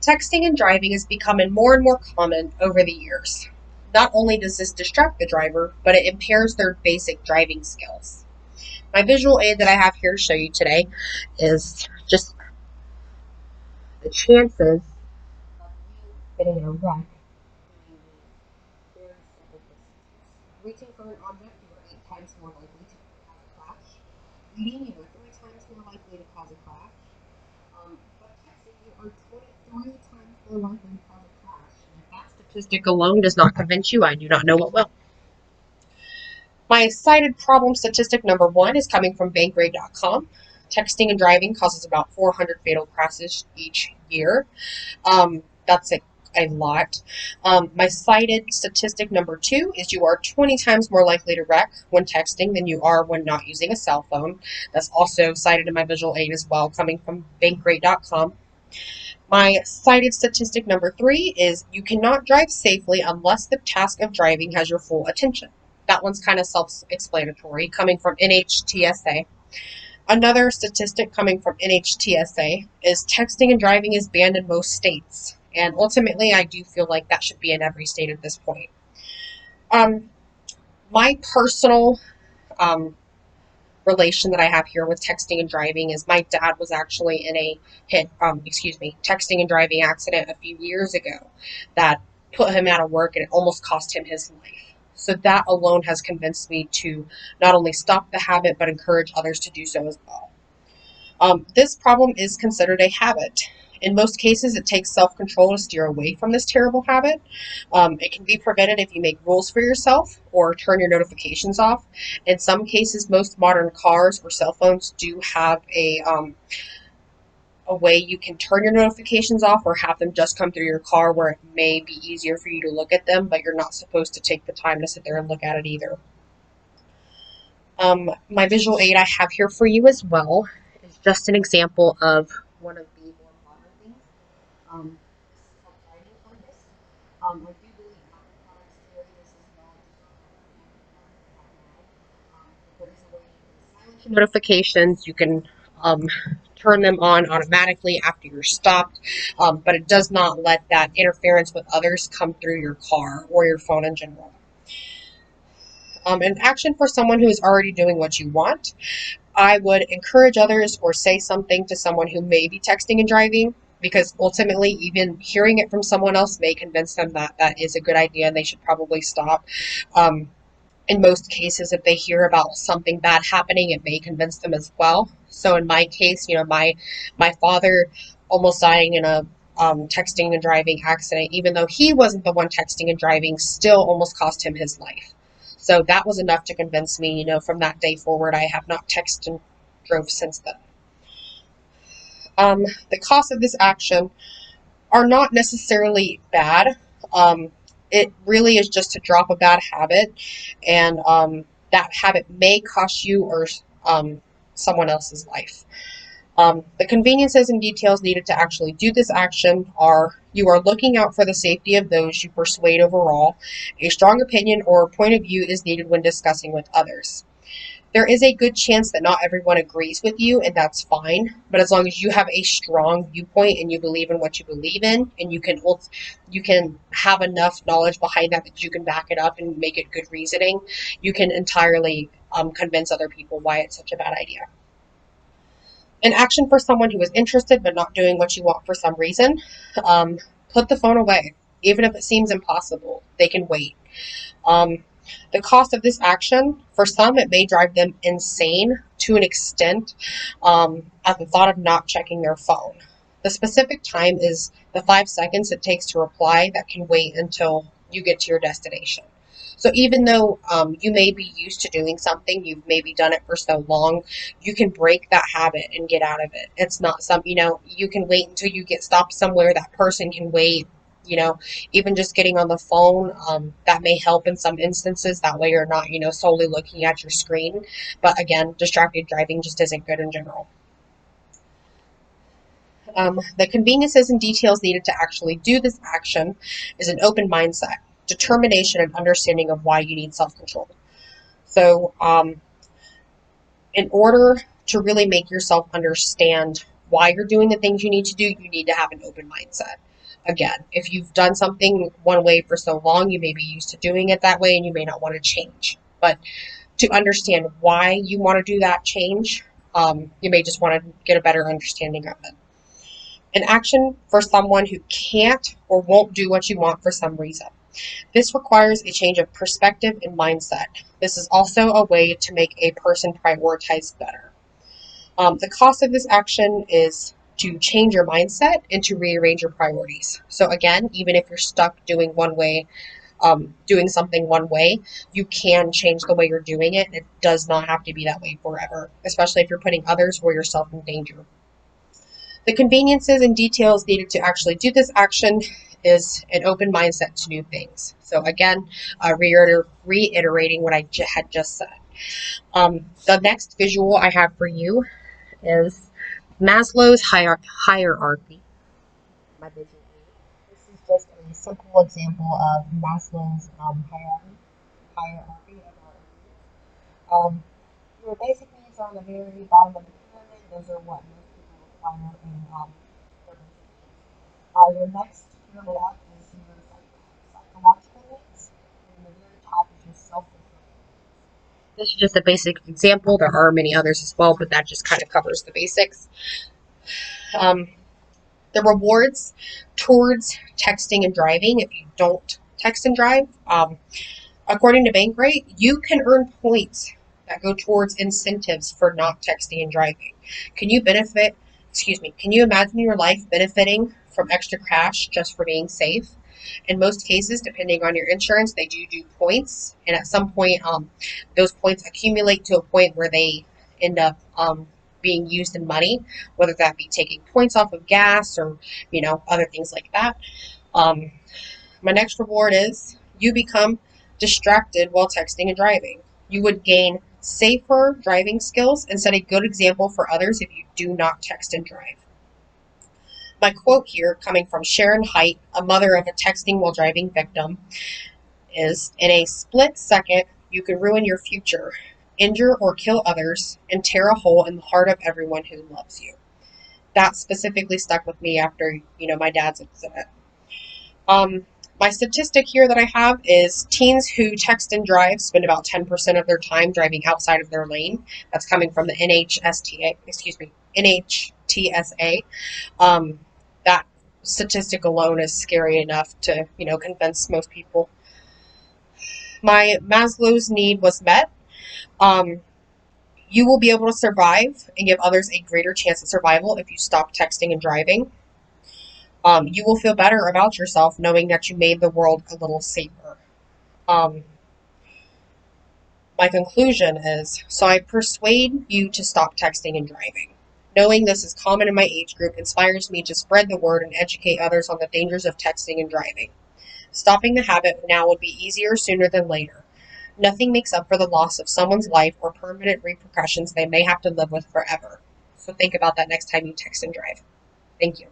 Texting and driving is becoming more and more common over the years. Not only does this distract the driver, but it impairs their basic driving skills. My visual aid that I have here to show you today is just the chances of you getting in a wreck very simple distances. Reaching for an object, you are 8 times more likely to cause a crash. Eating, you are 3 times more likely to cause a crash. But texting, you are 23 times more likely to cause a crash. And if that statistic alone does not convince you, I do not know what will. My cited problem statistic number 1 is coming from bankrate.com. Texting and driving causes about 400 fatal crashes each year. That's a lot. My cited statistic number 2 is you are 20 times more likely to wreck when texting than you are when not using a cell phone. That's also cited in my visual aid as well, coming from bankrate.com. My cited statistic number 3 is you cannot drive safely unless the task of driving has your full attention. That one's kind of self-explanatory, coming from NHTSA. Another statistic coming from NHTSA is texting and driving is banned in most states. And ultimately, I do feel like that should be in every state at this point. My personal relation that I have here with texting and driving is my dad was actually in a texting and driving accident a few years ago that put him out of work, and it almost cost him his life. So that alone has convinced me to not only stop the habit, but encourage others to do so as well. This problem is considered a habit. In most cases, it takes self-control to steer away from this terrible habit. It can be prevented if you make rules for yourself or turn your notifications off. In some cases, most modern cars or cell phones do have a way you can turn your notifications off or have them just come through your car, where it may be easier for you to look at them, but you're not supposed to take the time to sit there and look at it either. My visual aid I have here for you as well is just an example of one of the more modern things. This is called driving focus. I do believe Apple products carry this as well. But there is a way you can silence your notifications. You can turn them on automatically after you're stopped, but it does not let that interference with others come through your car or your phone in general. An action for someone who is already doing what you want. I would encourage others or say something to someone who may be texting and driving, because ultimately even hearing it from someone else may convince them that that is a good idea and they should probably stop. In most cases, if they hear about something bad happening, it may convince them as well. So in my case, my father almost dying in a texting and driving accident, even though he wasn't the one texting and driving, still almost cost him his life. So that was enough to convince me, from that day forward, I have not texted and drove since then. The costs of this action are not necessarily bad. It really is just to drop a bad habit, and that habit may cost you or someone else's life. The conveniences and details needed to actually do this action are: you are looking out for the safety of those you persuade overall. A strong opinion or point of view is needed when discussing with others. There is a good chance that not everyone agrees with you, and that's fine. But as long as you have a strong viewpoint and you believe in what you believe in, and you can have enough knowledge behind that you can back it up and make it good reasoning, you can entirely convince other people why it's such a bad idea. An action for someone who is interested but not doing what you want for some reason. Put the phone away. Even if it seems impossible, they can wait. The cost of this action, for some, it may drive them insane to an extent at the thought of not checking their phone. The specific time is the 5 seconds it takes to reply that can wait until you get to your destination. So even though you may be used to doing something, you've maybe done it for so long, you can break that habit and get out of it. It's not something, you can wait until you get stopped somewhere. That person can wait. Even just getting on the phone, that may help in some instances. That way you're not, solely looking at your screen. But again, distracted driving just isn't good in general. The conveniences and details needed to actually do this action is an open mindset, determination, and understanding of why you need self-control. So in order to really make yourself understand why you're doing the things you need to do, you need to have an open mindset. Again, if you've done something one way for so long, you may be used to doing it that way and you may not want to change. But to understand why you want to do that change, you may just want to get a better understanding of it. An action for someone who can't or won't do what you want for some reason. This requires a change of perspective and mindset. This is also a way to make a person prioritize better. The cost of this action is to change your mindset and to rearrange your priorities. So again, even if you're stuck doing doing something one way, you can change the way you're doing it. It does not have to be that way forever, especially if you're putting others or yourself in danger. The conveniences and details needed to actually do this action is an open mindset to new things. So again, reiterating what I had just said. The next visual I have for you is Maslow's hierarchy. My visual aid. This is just a simple example of Maslow's hierarchy of our needs. Your basic needs are on the very bottom of the pyramid. Those are what most people require in their basic needs. Your next pyramid up is your psychological needs, and the very top is your self-fulfilling needs. This is just a basic example. There are many others as well, but that just kind of covers the basics. Um, the rewards towards texting and driving, if you don't text and drive, according to Bankrate, you can earn points that go towards incentives for not texting and driving. Can you imagine your life benefiting from extra cash just for being safe? In most cases, depending on your insurance, they do points, and at some point, those points accumulate to a point where they end up being used in money, whether that be taking points off of gas or other things like that. My next reward is you become distracted while texting and driving. You would gain safer driving skills and set a good example for others if you do not text and drive. My quote here, coming from Sharon Haidt, a mother of a texting while driving victim, is, "In a split second, you can ruin your future, injure or kill others, and tear a hole in the heart of everyone who loves you." That specifically stuck with me after, my dad's incident. My statistic here that I have is teens who text and drive spend about 10% of their time driving outside of their lane. That's coming from the NHTSA. That statistic alone is scary enough to, convince most people. My Maslow's need was met. You will be able to survive and give others a greater chance at survival if you stop texting and driving. You will feel better about yourself knowing that you made the world a little safer. My conclusion is, so I persuade you to stop texting and driving. Knowing this is common in my age group inspires me to spread the word and educate others on the dangers of texting and driving. Stopping the habit now would be easier sooner than later. Nothing makes up for the loss of someone's life or permanent repercussions they may have to live with forever. So think about that next time you text and drive. Thank you.